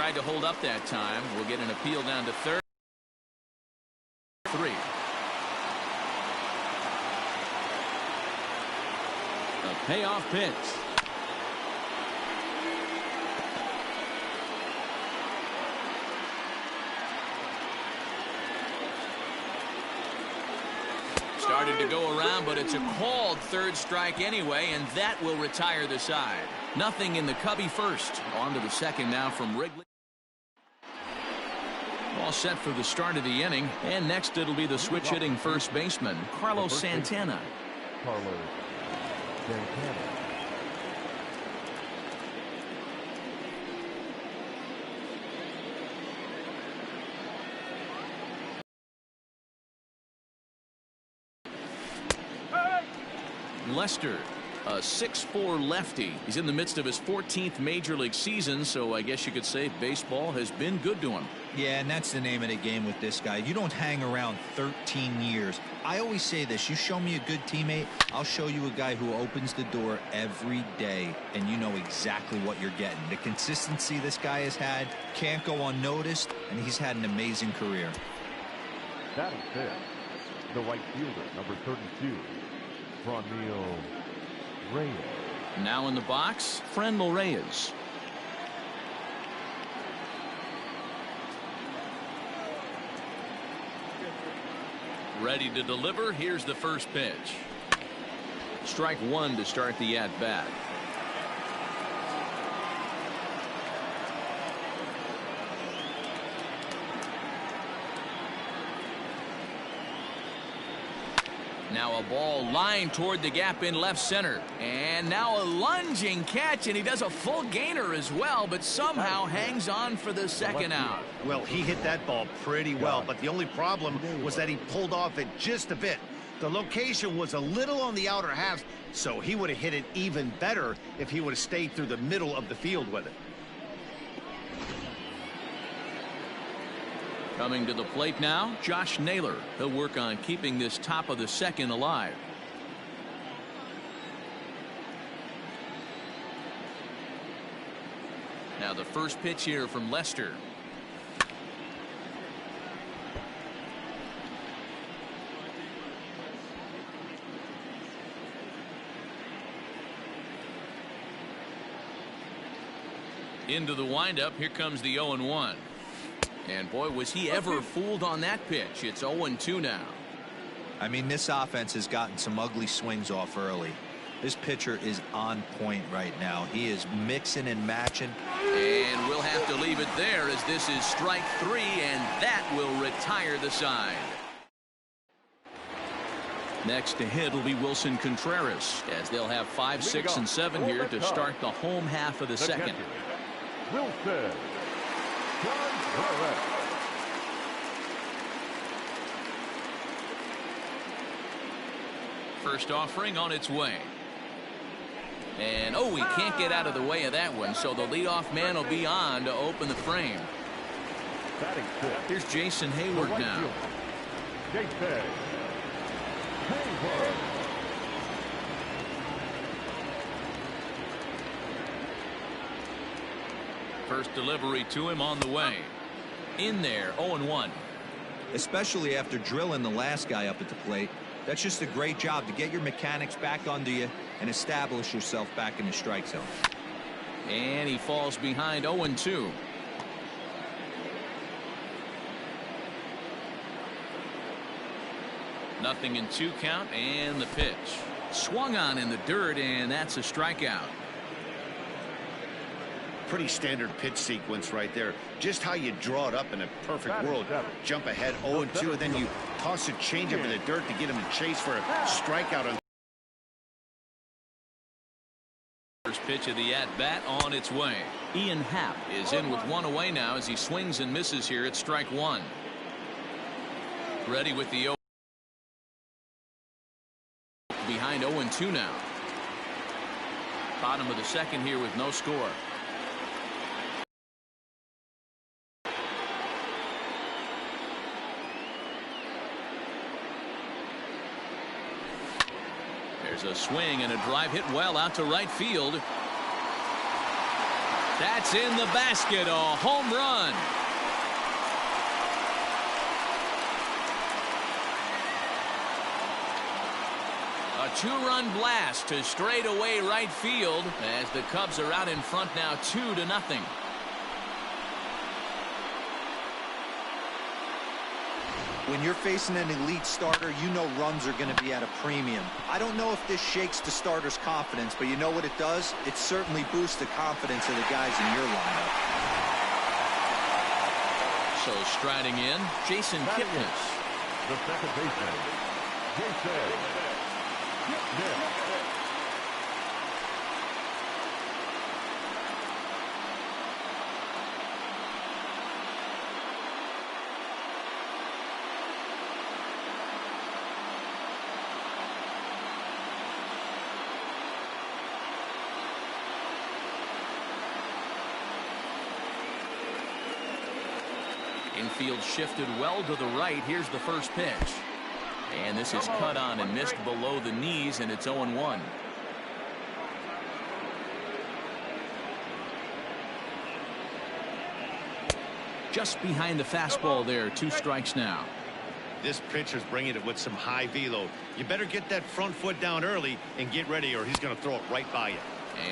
tried to hold up that time. We'll get an appeal down to third. 3. A payoff pitch. Started to go around, but it's a called third strike anyway, and that will retire the side. Nothing in the Cubby first. On to the second now from Wrigley. All set for the start of the inning, and next it'll be the switch-hitting first baseman, Carlos Santana. Carlos Santana. Lester, a 6'4" lefty. He's in the midst of his 14th major league season, so I guess you could say baseball has been good to him. Yeah, and that's the name of the game with this guy. You don't hang around 13 years. I always say this, you show me a good teammate, I'll show you a guy who opens the door every day, and you know exactly what you're getting. The consistency this guy has had can't go unnoticed, and he's had an amazing career. That is it. The right fielder, number 32. Franmil Reyes. Now in the box, Franmil Reyes. Ready to deliver. Here's the first pitch. Strike one to start the at-bat. Now a ball lined toward the gap in left center. And now a lunging catch, and he does a full gainer as well, but somehow hangs on for the second out. Well, he hit that ball pretty well, but the only problem was that he pulled off it just a bit. The location was a little on the outer half, so he would have hit it even better if he would have stayed through the middle of the field with it. Coming to the plate now, Josh Naylor. He'll work on keeping this top of the second alive. Now the first pitch here from Lester. Into the windup. Here comes the 0-1. And boy, was he ever fooled on that pitch. It's 0-2 now. I mean, this offense has gotten some ugly swings off early. This pitcher is on point right now. He is mixing and matching. And we'll have to leave it there as this is strike 3, and that will retire the side. Next to hit will be Wilson Contreras, as they'll have 5, 6, and 7 here to start the home half of the second. Wilson. First offering on its way. And oh, he can't get out of the way of that one, so the leadoff man will be on to open the frame. Here's Jason Hayward now. Jason Hayward. First delivery to him on the way. In there, 0-1. Especially after drilling the last guy up at the plate. That's just a great job to get your mechanics back under you and establish yourself back in the strike zone. And he falls behind 0-2. Nothing in 2 count, and the pitch. Swung on in the dirt, and that's a strikeout. Pretty standard pitch sequence right there. Just how you draw it up in a perfect world. Jump ahead 0-2, and then you toss a changeup in the dirt to get him to chase for a strikeout. On first pitch of the at-bat on its way. Ian Happ is in with 1 away now as he swings and misses here at strike 1. Ready with the 0. Behind 0-2 now. Bottom of the second here with no score. There's a swing and a drive hit well out to right field. That's in the basket, a home run. A two-run blast to straightaway right field as the Cubs are out in front now 2-0. When you're facing an elite starter, you know runs are going to be at a premium. I don't know if this shakes the starter's confidence, but you know what it does? It certainly boosts the confidence of the guys in your lineup. So striding in, Jason Kipnis. The second baseman, Jason Kipnis. Infield shifted well to the right. Here's the first pitch. And this is cut on and missed below the knees, and it's 0-1. Just behind the fastball there. 2 strikes now. This pitcher's bringing it with some high velo. You better get that front foot down early and get ready, or he's going to throw it right by you.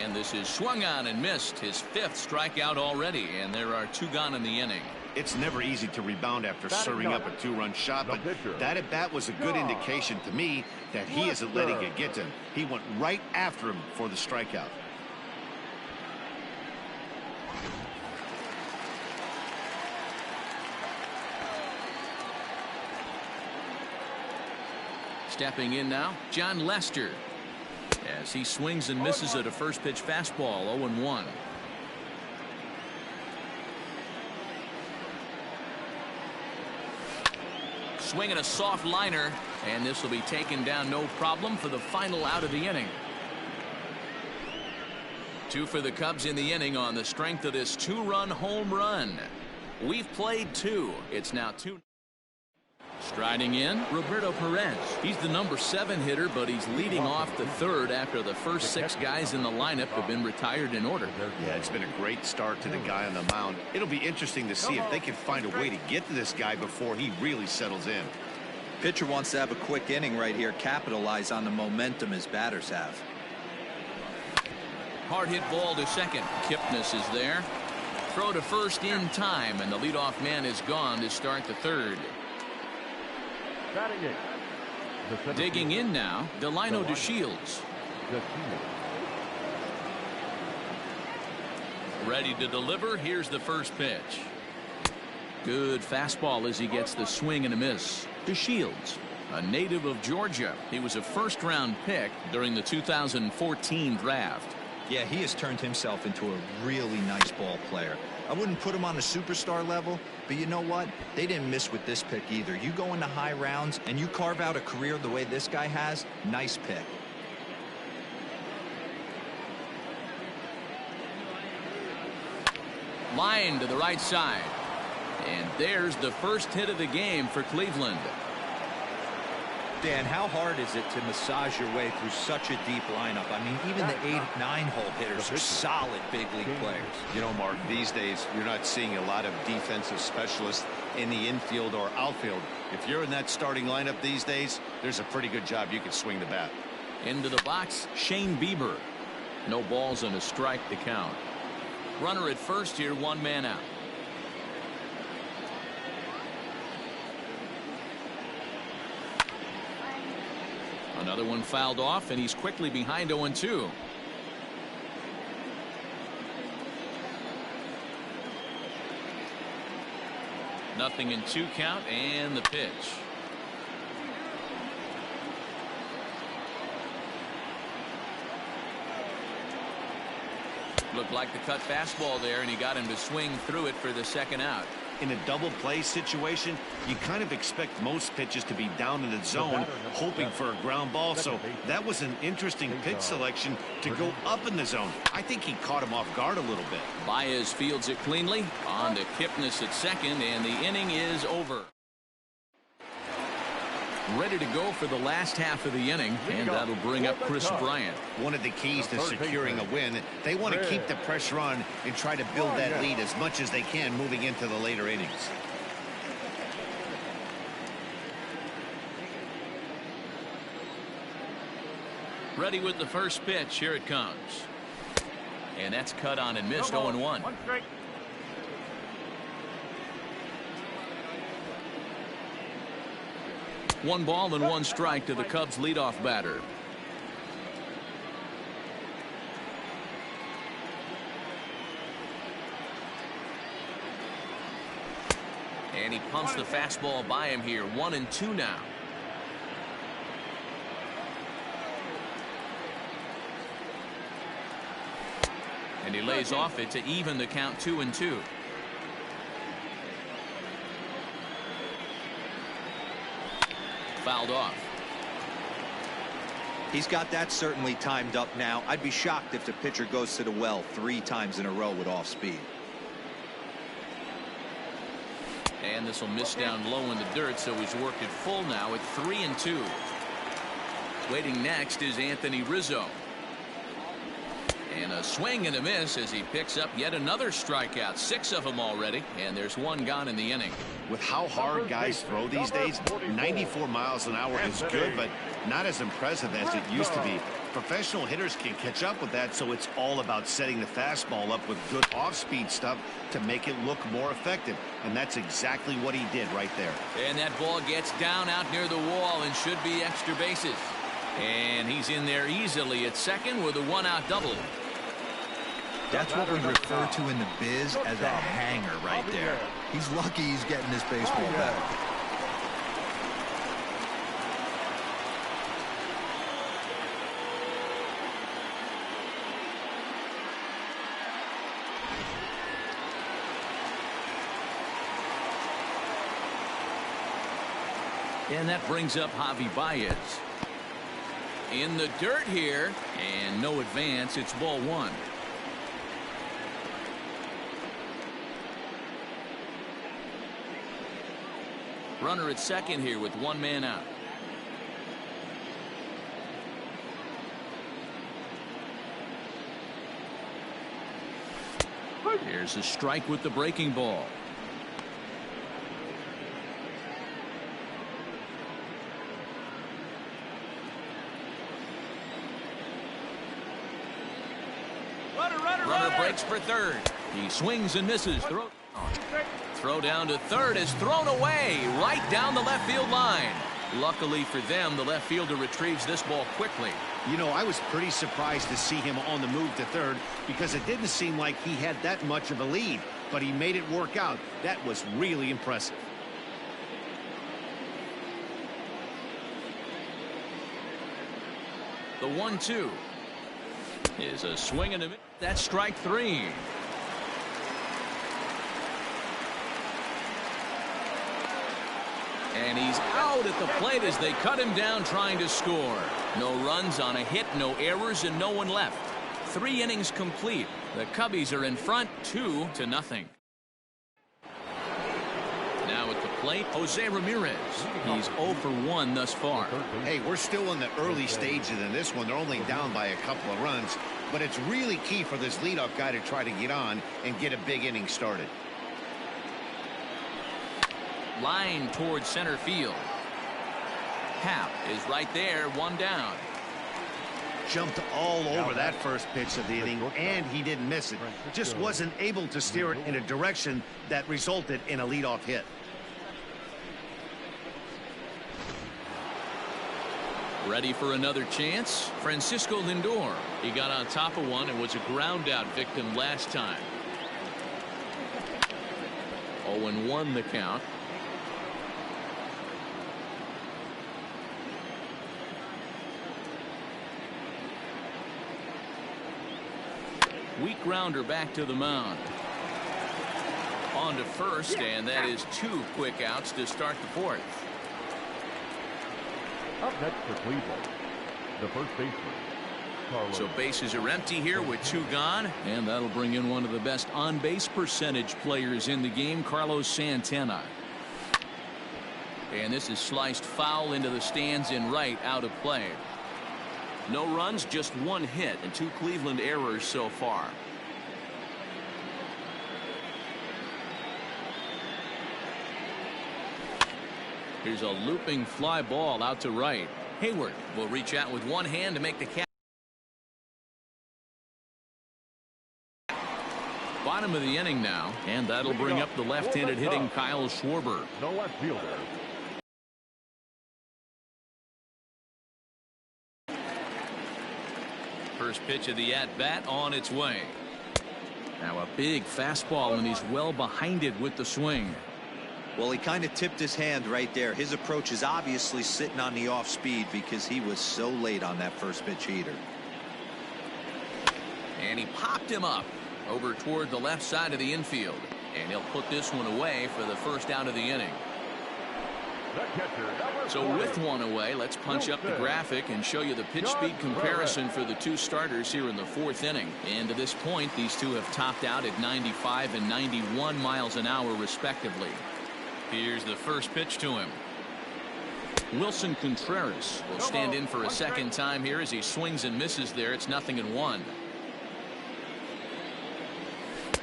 And this is swung on and missed. His 5th strikeout already, and there are 2 gone in the inning. It's never easy to rebound after serving up a 2-run shot, but that at bat was a good indication to me that he isn't letting it get to him. He went right after him for the strikeout. Stepping in now, John Lester, as he swings and misses at a first pitch fastball. 0-1. Swinging a soft liner, and this will be taken down no problem for the final out of the inning. 2 for the Cubs in the inning on the strength of this 2-run home run. We've played 2. It's now 2. Striding in, Roberto Perez. He's the number 7 hitter, but he's leading off the 3rd after the first 6 guys in the lineup have been retired in order. Yeah, it's been a great start to the guy on the mound. It'll be interesting to see if they can find a way to get to this guy before he really settles in. Pitcher wants to have a quick inning right here, capitalize on the momentum his batters have. Hard hit ball to second. Kipnis is there. Throw to first in time, and the leadoff man is gone to start the 3rd. Digging in now, Delino DeShields. Ready to deliver. Here's the first pitch. Good fastball as he gets the swing and a miss. DeShields, a native of Georgia. He was a first-round pick during the 2014 draft. Yeah, he has turned himself into a really nice ball player. I wouldn't put him on a superstar level, but you know what? They didn't miss with this pick either. You go into high rounds and you carve out a career the way this guy has. Nice pick. Line to the right side. And there's the first hit of the game for Cleveland. Dan, how hard is it to massage your way through such a deep lineup? I mean, even the 8-9 hole hitters are solid big league players. You know, Mark, these days you're not seeing a lot of defensive specialists in the infield or outfield. If you're in that starting lineup these days, there's a pretty good job you can swing the bat. Into the box, Shane Bieber. No balls and a strike to count. Runner at first here, 1 man out. Another one fouled off, and he's quickly behind 0-2. Nothing in 2 count, and the pitch. Looked like the cut fastball there, and he got him to swing through it for the 2nd out. In a double play situation, you kind of expect most pitches to be down in the zone, hoping for a ground ball. So that was an interesting pitch selection to go up in the zone. I think he caught him off guard a little bit. Baez fields it cleanly. On to Kipnis at second, and the inning is over. Ready to go for the last half of the inning, and that'll bring up Chris Bryant. One of the keys to securing a win, they want to keep the pressure on and try to build that lead as much as they can moving into the later innings. Ready with the first pitch. Here it comes. And that's cut on and missed. 0-1. One ball and one strike to the Cubs leadoff batter. And he pumps the fastball by him here. 1-2 now. And he lays off it to even the count. 2-2. Fouled off. He's got that certainly timed up now. I'd be shocked if the pitcher goes to the well 3 times in a row with off speed. And this will miss down low in the dirt, so he's worked it full now at 3-2. Waiting next is Anthony Rizzo. And a swing and a miss as he picks up yet another strikeout. 6 of them already, and there's 1 gone in the inning. With how hard guys throw these days, 94 miles an hour is good, but not as impressive as it used to be. Professional hitters can catch up with that, so it's all about setting the fastball up with good off-speed stuff to make it look more effective. And that's exactly what he did right there. And that ball gets down out near the wall and should be extra bases. And he's in there easily at second with a 1-out double. That's what we refer to in the biz as a hanger right there. He's lucky he's getting this baseball back. And that brings up Javi Baez. In the dirt here, and no advance. It's ball 1. Runner at second here with 1 man out. Here's a strike with the breaking ball. Runner breaks for third. He swings and misses. Throw down to third is thrown away right down the left field line. Luckily for them, the left fielder retrieves this ball quickly. You know, I was pretty surprised to see him on the move to third because it didn't seem like he had that much of a lead, but he made it work out. That was really impressive. The 1-2 is a swing and a miss. That's strike 3. And he's out at the plate as they cut him down trying to score. No runs on a hit, no errors, and no one left. 3 innings complete. The Cubbies are in front 2-0. Now at the plate, Jose Ramirez. He's 0 for 1 thus far. Hey, we're still in the early stages in this one. They're only down by a couple of runs, but it's really key for this leadoff guy to try to get on and get a big inning started. Line towards center field. Happ is right there, 1 down. Jumped all over that first pitch of the inning, and he didn't miss it. Just wasn't able to steer it in a direction that resulted in a leadoff hit. Ready for another chance? Francisco Lindor. He got on top of one and was a ground out victim last time. 0-1 the count. Weak grounder back to the mound. On to first, and that is 2 quick outs to start the 4th. Up next for Cleveland, the first baseman, Carlos. So bases are empty here with 2 gone, and that'll bring in one of the best on-base percentage players in the game, Carlos Santana. And this is sliced foul into the stands in right, out of play. No runs, just one hit, and 2 Cleveland errors so far. Here's a looping fly ball out to right. Hayward will reach out with one hand to make the catch. Bottom of the inning now, and that'll bring up the left-handed hitting Kyle Schwarber. No left fielder. First pitch of the at-bat on its way. Now a big fastball, and he's well behind it with the swing. Well, he kind of tipped his hand right there. His approach is obviously sitting on the off speed because he was so late on that first pitch heater. And he popped him up over toward the left side of the infield. And he'll put this one away for the first out of the inning. So with one away, let's punch up the graphic and show you the pitch speed comparison for the 2 starters here in the 4th inning. And to this point, these 2 have topped out at 95 and 91 miles an hour respectively. Here's the first pitch to him. Wilson Contreras will stand in for a second time here as he swings and misses there. It's 0-1.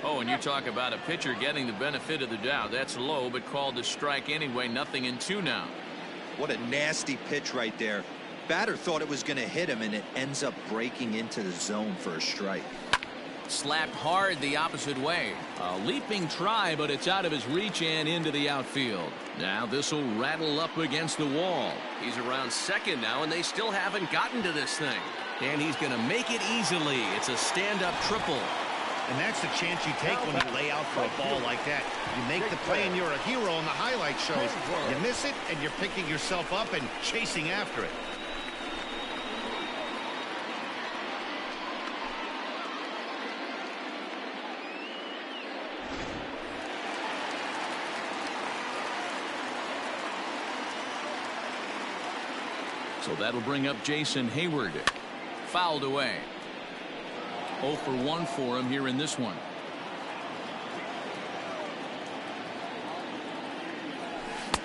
Oh, and you talk about a pitcher getting the benefit of the doubt. That's low, but called a strike anyway. 0-2 now. What a nasty pitch right there. Batter thought it was going to hit him, and it ends up breaking into the zone for a strike. Slapped hard the opposite way. A leaping try, but it's out of his reach and into the outfield. Now this will rattle up against the wall. He's around second now, and they still haven't gotten to this thing. And he's going to make it easily. It's a stand-up triple. And that's the chance you take when you lay out for a ball like that. You make the play and you're a hero on the highlight shows. You miss it and you're picking yourself up and chasing after it. So that'll bring up Jason Hayward. Fouled away. 0 for 1 for him here in this one.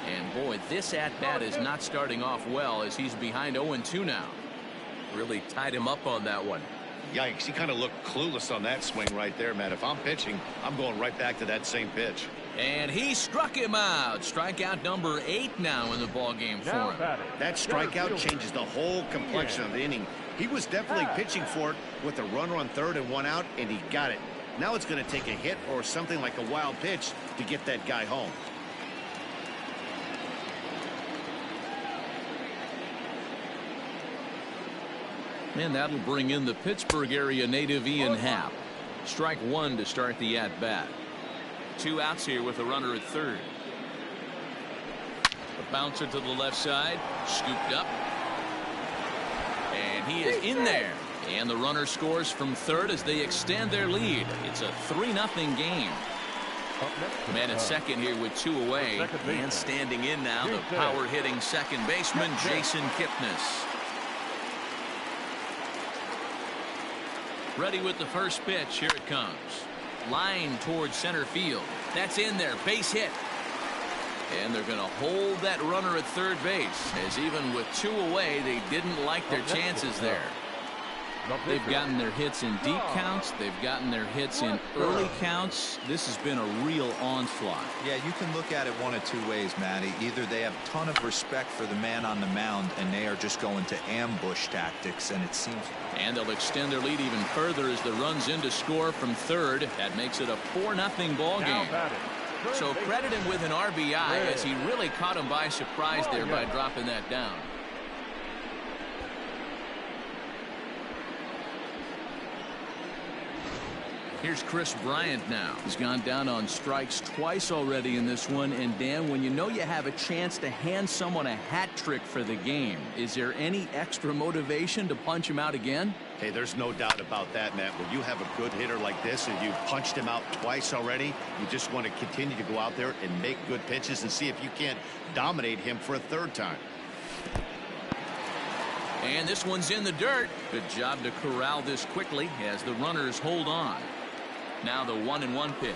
And boy, this at-bat is not starting off well as he's behind 0-2 now. Really tied him up on that one. Yikes, he kind of looked clueless on that swing right there, man. If I'm pitching, I'm going right back to that same pitch. And he struck him out. Strikeout number 8 now in the ballgame for him. That strikeout changes the whole complexion of the inning. He was definitely pitching for it with a runner on third and 1 out, and he got it. Now it's going to take a hit or something like a wild pitch to get that guy home. And that'll bring in the Pittsburgh area native Ian Happ. Strike 1 to start the at-bat. 2 outs here with a runner at third. A bouncer to the left side, scooped up. And he is in there. And the runner scores from third as they extend their lead. It's a 3-0 game. Man at second here with 2 away. And standing in now, the power-hitting second baseman, Jason Kipnis. Ready with the first pitch. Here it comes. Line towards center field. That's in there. Base hit. And they're going to hold that runner at third base, as even with 2 away, they didn't like their chances there. They've gotten their hits in deep counts. They've gotten their hits in early counts. This has been a real onslaught. Yeah, you can look at it one of 2 ways, Matty. Either they have a ton of respect for the man on the mound, and they are just going to ambush tactics, and it seems. And they'll extend their lead even further as the run's in to score from third. That makes it a 4-0 ball game. So credit him with an RBI as he really caught him by surprise there by dropping that down. Here's Chris Bryant now. He's gone down on strikes twice already in this one. And Dan, when you know you have a chance to hand someone a hat trick for the game, is there any extra motivation to punch him out again? Hey, there's no doubt about that, Matt. When you have a good hitter like this and you've punched him out twice already, you just want to continue to go out there and make good pitches and see if you can't dominate him for a third time. And this one's in the dirt. Good job to corral this quickly as the runners hold on. Now the 1-1 pitch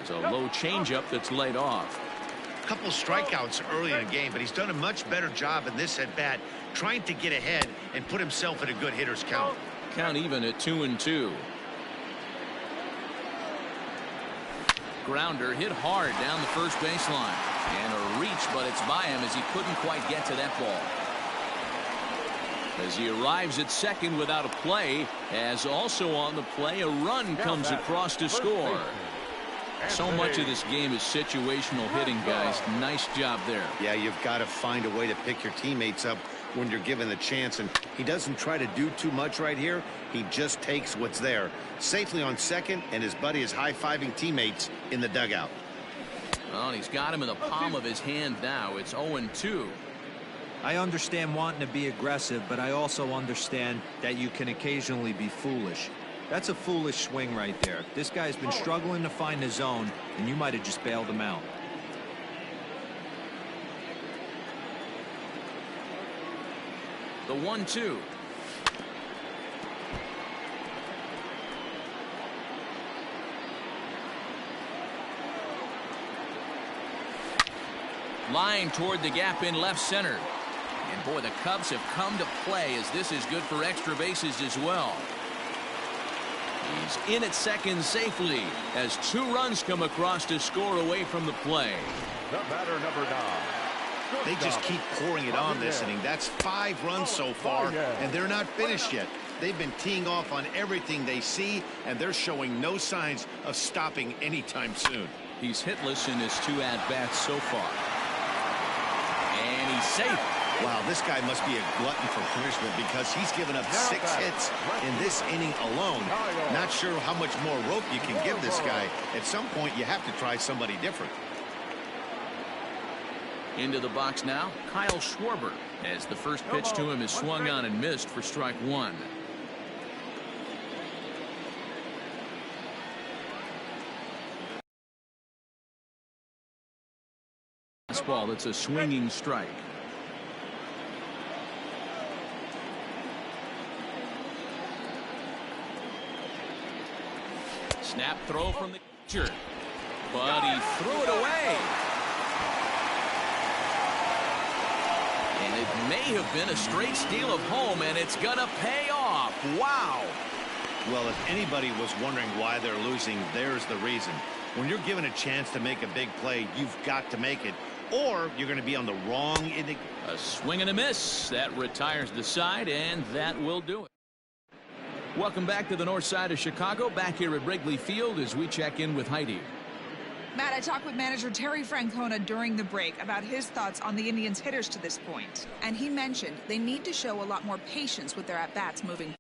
is a low changeup that's laid off. couple strikeouts early in the game, but he's done a much better job in this at-bat trying to get ahead and put himself in a good hitter's count. Count even at 2-2. Grounder hit hard down the first baseline. And a reach, but it's by him as he couldn't quite get to that ball. As he arrives at second without a play, as also on the play, a run comes across to score. So much of this game is situational hitting, guys. Nice job there. Yeah, you've got to find a way to pick your teammates up when you're given the chance, and he doesn't try to do too much right here. He just takes what's there. Safely on second, and his buddy is high-fiving teammates in the dugout. Well, he's got him in the palm of his hand now. It's 0-2. I understand wanting to be aggressive, but I also understand that you can occasionally be foolish. That's a foolish swing right there. This guy's been struggling to find the zone, and you might have just bailed him out. The 1-2. Line toward the gap in left center. And boy, the Cubs have come to play as this is good for extra bases as well. He's in at second safely as 2 runs come across to score away from the play. The batter, number 9. They just keep pouring it on this inning. That's 5 runs so far, and they're not finished yet. They've been teeing off on everything they see, and they're showing no signs of stopping anytime soon. He's hitless in his 2 at-bats so far. And he's safe. Wow, this guy must be a glutton for punishment because he's given up 6 hits in this inning alone. Not sure how much more rope you can give this guy. At some point, you have to try somebody different. Into the box now, Kyle Schwarber, as the first pitch to him is swung on and missed for strike 1. Fastball, that's a swinging strike. Snap throw from the catcher, but he threw it away. And it may have been a straight steal of home, and it's gonna pay off. Wow. Well, if anybody was wondering why they're losing, there's the reason. When you're given a chance to make a big play, you've got to make it, or you're going to be on the wrong inning. A swing and a miss. That retires the side, and that will do it. Welcome back to the north side of Chicago, back here at Wrigley Field as we check in with Heidi. Matt, I talked with manager Terry Francona during the break about his thoughts on the Indians' hitters to this point. And he mentioned they need to show a lot more patience with their at-bats moving